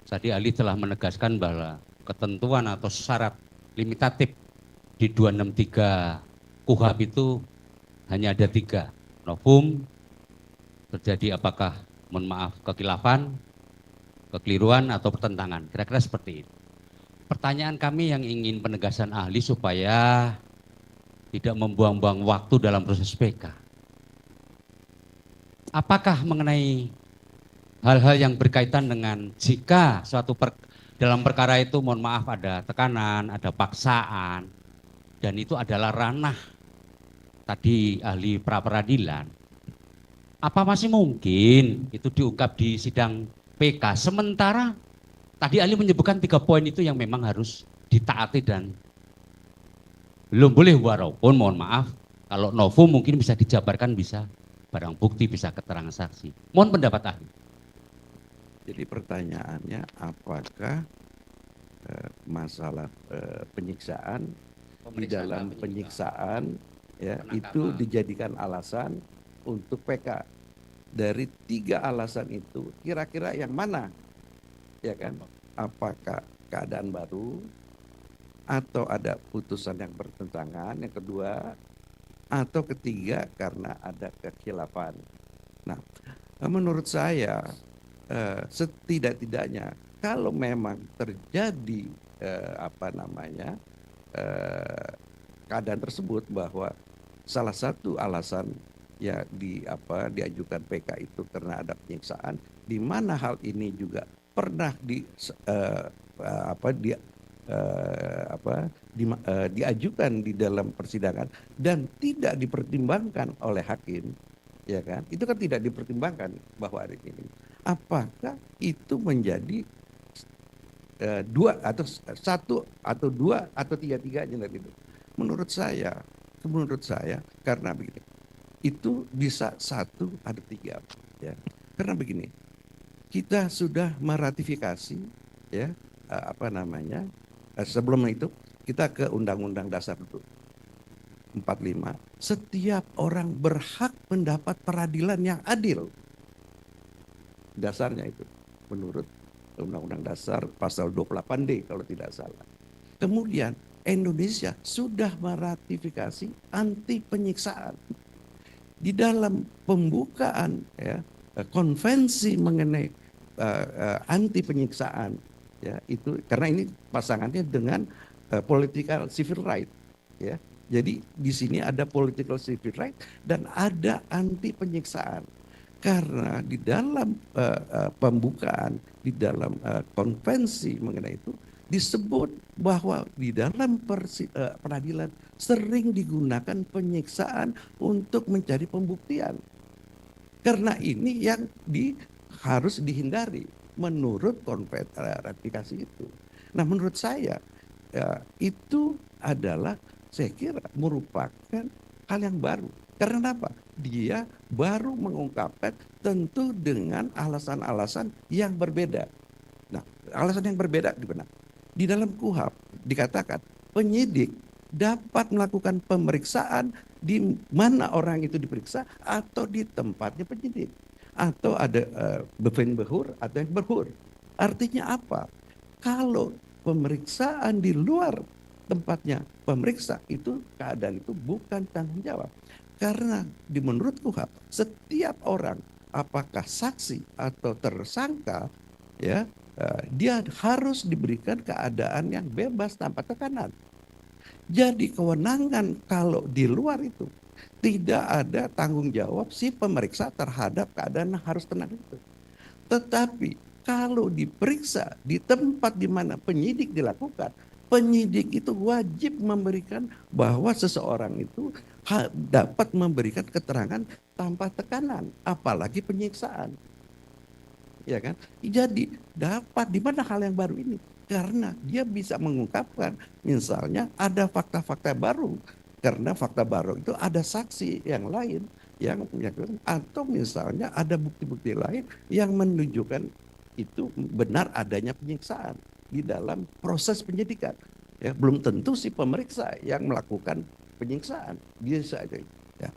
tadi ahli telah menegaskan bahwa ketentuan atau syarat limitatif di 263 KUHAP itu hanya ada 3. Novum, terjadi apakah, mohon maaf, kekilafan, kekeliruan atau pertentangan, kira-kira seperti itu. Pertanyaan kami yang ingin penegasan ahli supaya tidak membuang-buang waktu dalam proses PK. Apakah mengenai hal-hal yang berkaitan dengan jika suatu dalam perkara itu mohon maaf ada tekanan, ada paksaan, dan itu adalah ranah tadi ahli pra-peradilan, apa masih mungkin itu diungkap di sidang PK, sementara tadi ahli menyebutkan 3 poin itu yang memang harus ditaati dan belum boleh, walaupun mohon maaf kalau novum mungkin bisa dijabarkan, bisa barang bukti, bisa keterangan saksi. Mohon pendapat ahli. Jadi pertanyaannya apakah masalah penyiksaan di dalam penyiksaan ya itu dijadikan alasan untuk PK. Dari 3 alasan itu kira-kira yang mana ya kan? Apakah keadaan baru atau ada putusan yang bertentangan, yang kedua, atau ketiga karena ada kekhilafan. Nah, menurut saya setidak-tidaknya kalau memang terjadi keadaan tersebut bahwa salah satu alasan ya diajukan PK itu karena ada penyiksaan, di mana hal ini juga pernah diajukan di dalam persidangan dan tidak dipertimbangkan oleh hakim, ya kan? Itu kan tidak dipertimbangkan bahwa hari ini. Apakah itu menjadi dua atau satu atau dua atau tiga-tiganya gitu? Menurut saya karena begini, itu bisa satu ada tiga, ya. Karena begini, kita sudah meratifikasi, ya, sebelum itu kita ke Undang-Undang Dasar 45, setiap orang berhak mendapat peradilan yang adil. Dasarnya itu menurut Undang-Undang Dasar pasal 28D kalau tidak salah. Kemudian Indonesia sudah meratifikasi anti penyiksaan. Di dalam pembukaan, ya, konvensi mengenai anti penyiksaan, ya, itu karena ini pasangannya dengan political civil right, ya. Jadi di sini ada political civil right dan ada anti penyiksaan. Karena di dalam pembukaan, di dalam konvensi mengenai itu disebut bahwa di dalam peradilan sering digunakan penyiksaan untuk mencari pembuktian. Karena ini yang harus dihindari menurut ratifikasi itu. Nah, menurut saya itu adalah, saya kira merupakan hal yang baru. Karena apa? Dia baru mengungkapkan tentu dengan alasan-alasan yang berbeda. Nah, alasan yang berbeda gimana? Di dalam KUHP dikatakan penyidik dapat melakukan pemeriksaan di mana orang itu diperiksa atau di tempatnya penyidik. Atau ada befen behur atau yang berhur. Artinya apa? Kalau pemeriksaan di luar tempatnya pemeriksa, itu keadaan itu bukan tanggung jawab. Karena menurut KUHP setiap orang, apakah saksi atau tersangka, ya, dia harus diberikan keadaan yang bebas tanpa tekanan. Jadi kewenangan kalau di luar itu tidak ada tanggung jawab si pemeriksa terhadap keadaan yang harus tenang itu. Tetapi kalau diperiksa di tempat di mana penyidik dilakukan, penyidik itu wajib memberikan bahwa seseorang itu dapat memberikan keterangan tanpa tekanan, apalagi penyiksaan. Ya kan? Jadi dapat di mana hal yang baru ini? Karena dia bisa mengungkapkan, misalnya ada fakta-fakta baru. Karena fakta baru itu ada saksi yang lain yang atau misalnya ada bukti-bukti lain yang menunjukkan itu benar adanya penyiksaan di dalam proses penyidikan. Ya, belum tentu si pemeriksa yang melakukan penyiksaan, biasa aja. Ya.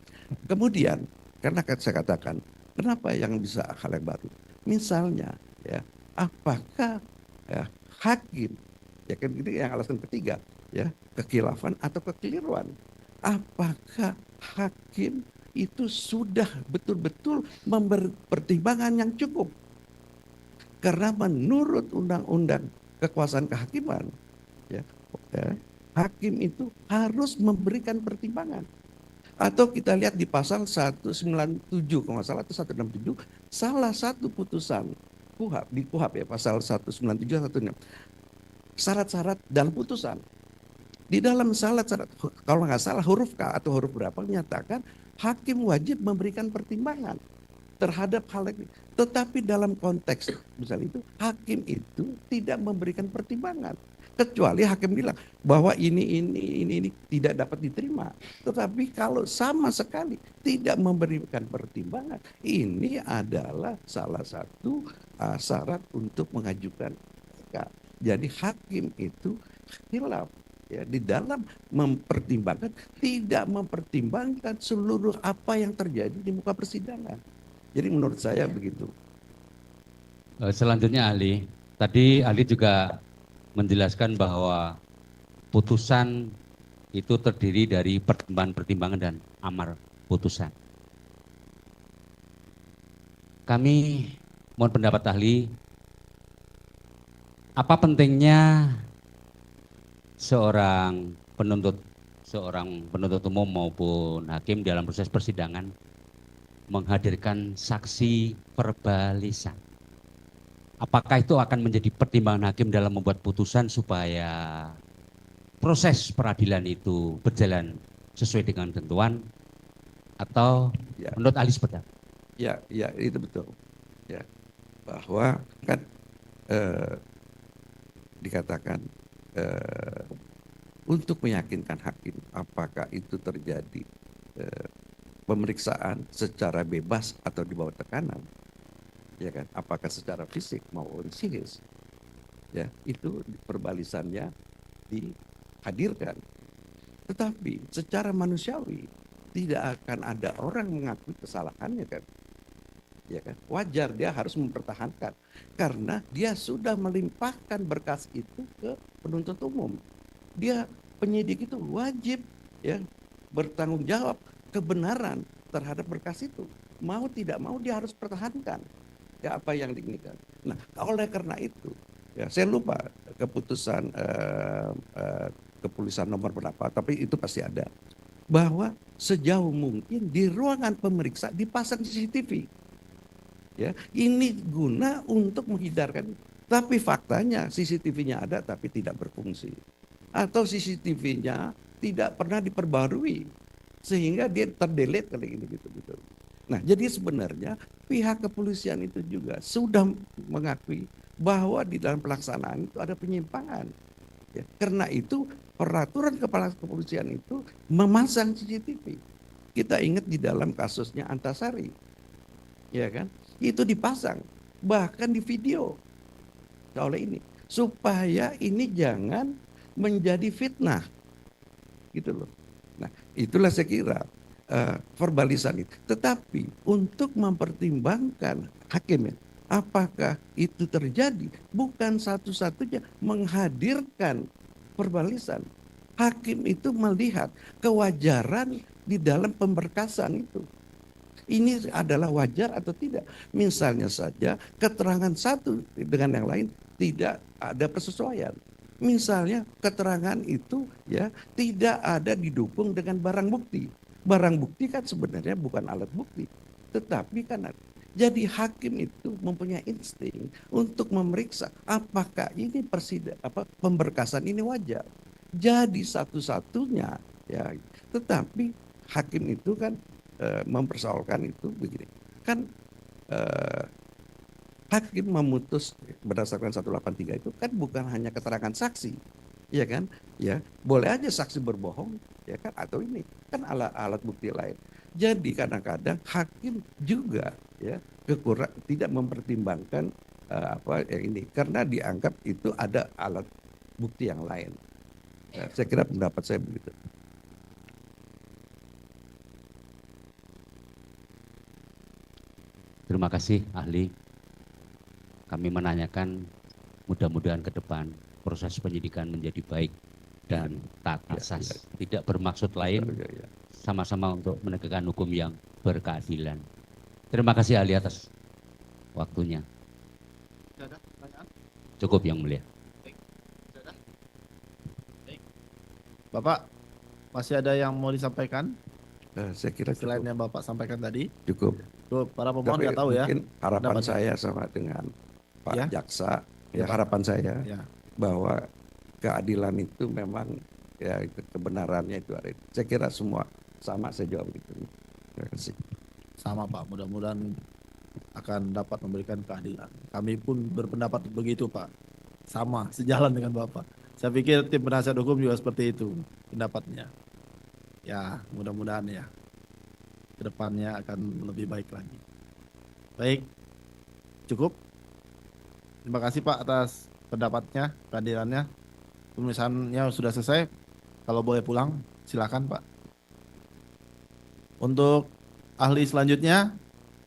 Kemudian karena saya katakan, kenapa yang bisa hal yang baru? Misalnya, ya, apakah ya, hakim, ya kan ini yang alasan ketiga, ya, kekhilafan atau kekeliruan. Apakah hakim itu sudah betul-betul memberi pertimbangan yang cukup? Karena menurut undang-undang kekuasaan kehakiman, ya, hakim itu harus memberikan pertimbangan. Atau kita lihat di pasal 197 kalau nggak salah atau 167, salah satu putusan KUHP, di KUHP ya, pasal 197 166, syarat-syarat dalam putusan. Di dalam syarat-syarat, kalau nggak salah huruf K atau huruf berapa, menyatakan hakim wajib memberikan pertimbangan terhadap hal ini. Tetapi dalam konteks misalnya itu, hakim itu tidak memberikan pertimbangan. Kecuali hakim bilang bahwa ini tidak dapat diterima. Tetapi kalau sama sekali tidak memberikan pertimbangan, ini adalah salah satu syarat untuk mengajukan PK. Jadi hakim itu khilaf, ya, di dalam mempertimbangkan, tidak mempertimbangkan seluruh apa yang terjadi di muka persidangan. Jadi menurut saya begitu. Selanjutnya ahli. Tadi ahli juga menjelaskan bahwa putusan itu terdiri dari pertimbangan-pertimbangan dan amar putusan. Kami mohon pendapat ahli, apa pentingnya seorang penuntut umum maupun hakim dalam proses persidangan menghadirkan saksi verbalisan? Apakah itu akan menjadi pertimbangan hakim dalam membuat putusan supaya proses peradilan itu berjalan sesuai dengan ketentuan, atau Ya. menurut ahli seperti apa? Ya, itu betul. Ya, bahwa kan dikatakan untuk meyakinkan hakim apakah itu terjadi pemeriksaan secara bebas atau di bawah tekanan, ya kan? Apakah secara fisik maupun psikis, ya itu perbalisannya dihadirkan. Tetapi secara manusiawi tidak akan ada orang mengakui kesalahannya kan, ya kan? Wajar dia harus mempertahankan karena dia sudah melimpahkan berkas itu ke penuntut umum. Dia penyidik itu wajib ya bertanggung jawab kebenaran terhadap berkas itu. Mau tidak mau dia harus pertahankan ya apa yang diinginkan. Nah, oleh karena itu ya saya lupa keputusan kepolisian nomor berapa, tapi itu pasti ada bahwa sejauh mungkin di ruangan pemeriksa dipasang CCTV. Ya, ini guna untuk menghindarkan. Tapi faktanya CCTV-nya ada tapi tidak berfungsi. Atau CCTV-nya tidak pernah diperbarui sehingga dia terdelete kali ini gitu. Nah, jadi sebenarnya pihak kepolisian itu juga sudah mengakui bahwa di dalam pelaksanaan itu ada penyimpangan. Ya, karena itu peraturan kepala kepolisian itu memasang CCTV. Kita ingat di dalam kasusnya Antasari, ya kan? Itu dipasang, bahkan di video oleh ini, supaya ini jangan menjadi fitnah, gitu loh. Nah, itulah saya kira verbalisan itu. Tetapi untuk mempertimbangkan hakimnya, apakah itu terjadi? Bukan satu-satunya menghadirkan verbalisan. Hakim itu melihat kewajaran di dalam pemberkasan itu. Ini adalah wajar atau tidak? Misalnya saja keterangan satu dengan yang lain tidak ada persesuaian. Misalnya keterangan itu ya tidak ada didukung dengan barang bukti. Barang bukti kan sebenarnya bukan alat bukti, tetapi kan jadi hakim itu mempunyai insting untuk memeriksa apakah ini pemberkasan ini wajar. Jadi satu-satunya ya, tetapi hakim itu kan mempersoalkan itu begini. Kan hakim memutus berdasarkan 183 itu kan bukan hanya keterangan saksi, ya kan? Ya, boleh aja saksi berbohong, ya kan? Atau ini kan alat bukti lain. Jadi kadang-kadang hakim juga ya tidak mempertimbangkan ini karena dianggap itu ada alat bukti yang lain. Saya kira pendapat saya begitu. Terima kasih ahli. Kami menanyakan mudah-mudahan ke depan proses penyidikan menjadi baik dan taat asas. Tidak bermaksud lain, sama-sama untuk menegakkan hukum yang berkeadilan. Terima kasih ahli atas waktunya. Ada pertanyaan? Cukup yang mulia. Ada? Baik. Bapak, masih ada yang mau disampaikan Saya kira selain cukup. yang Bapak sampaikan tadi? Cukup. Tuh, para pemohon Tapi nggak tahu ya. mungkin harapan Pendapatnya. saya sama dengan Pak Ya. Jaksa, Ya, ya Pak. harapan saya Ya. bahwa keadilan itu memang ya itu kebenarannya itu ada. Saya kira semua sama, saya jawab gitu. Terima kasih. Sama Pak, mudah-mudahan akan dapat memberikan keadilan. Kami pun berpendapat begitu Pak. Sama, sejalan dengan Bapak. Saya pikir tim penasihat hukum juga seperti itu pendapatnya. Ya, mudah-mudahan ya kedepannya akan lebih baik lagi. Baik, cukup. Terima kasih Pak atas pendapatnya, kehadirannya. Pemeriksaaannya sudah selesai. Kalau boleh pulang, silakan Pak. Untuk ahli selanjutnya,